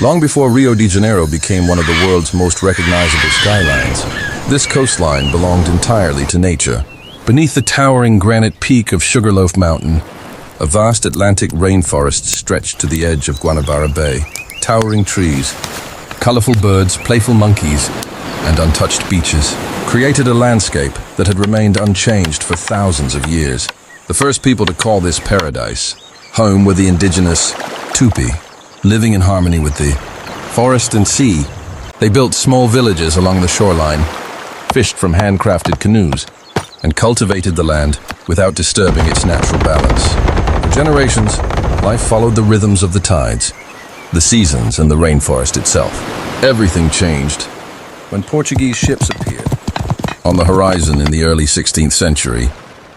Long before Rio de Janeiro became one of the world's most recognizable skylines, this coastline belonged entirely to nature. Beneath the towering granite peak of Sugarloaf Mountain, a vast Atlantic rainforest stretched to the edge of Guanabara Bay. Towering trees, colorful birds, playful monkeys, and untouched beaches created a landscape that had remained unchanged for thousands of years. The first people to call this paradise home were the indigenous Tupi, living in harmony with the forest and sea. They built small villages along the shoreline, fished from handcrafted canoes, and cultivated the land without disturbing its natural balance. For generations, life followed the rhythms of the tides, the seasons, and the rainforest itself. Everything changed when Portuguese ships appeared on the horizon in the early 16th century.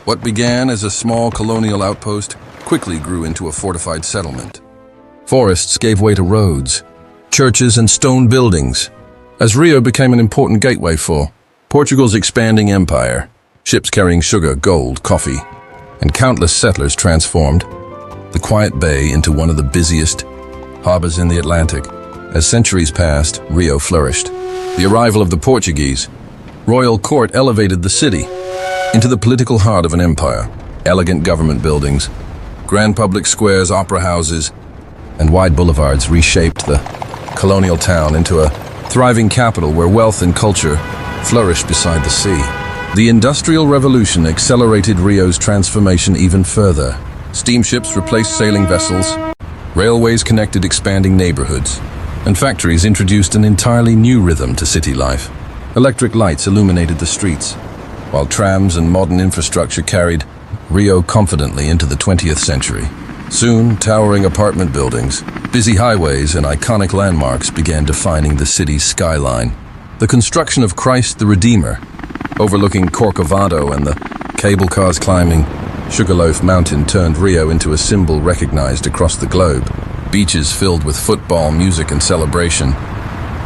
What began as a small colonial outpost quickly grew into a fortified settlement. Forests gave way to roads, churches, and stone buildings, as Rio became an important gateway for Portugal's expanding empire. Ships carrying sugar, gold, coffee, and countless settlers transformed the quiet bay into one of the busiest harbors in the Atlantic. As centuries passed, Rio flourished. The arrival of the Portuguese royal court elevated the city into the political heart of an empire. Elegant government buildings, grand public squares, opera houses, and wide boulevards reshaped the colonial town into a thriving capital where wealth and culture flourished beside the sea. The Industrial Revolution accelerated Rio's transformation even further. Steamships replaced sailing vessels, railways connected expanding neighborhoods, and factories introduced an entirely new rhythm to city life. Electric lights illuminated the streets, while trams and modern infrastructure carried Rio confidently into the 20th century. Soon, towering apartment buildings, busy highways, and iconic landmarks began defining the city's skyline. The construction of Christ the Redeemer, overlooking Corcovado, and the cable cars climbing Sugarloaf Mountain turned Rio into a symbol recognized across the globe. Beaches filled with football, music, and celebration,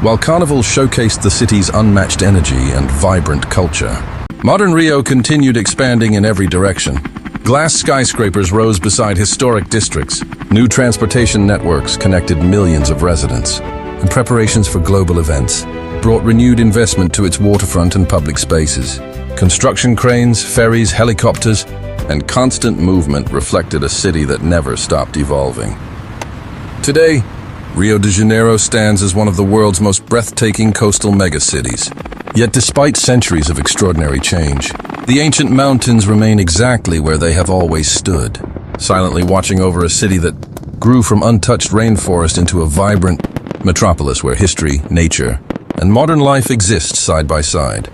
while carnivals showcased the city's unmatched energy and vibrant culture. Modern Rio continued expanding in every direction. Glass skyscrapers rose beside historic districts. New transportation networks connected millions of residents, and preparations for global events brought renewed investment to its waterfront and public spaces. Construction cranes, ferries, helicopters, and constant movement reflected a city that never stopped evolving. Today, Rio de Janeiro stands as one of the world's most breathtaking coastal megacities. Yet despite centuries of extraordinary change, the ancient mountains remain exactly where they have always stood, silently watching over a city that grew from untouched rainforest into a vibrant metropolis where history, nature, and modern life exist side by side.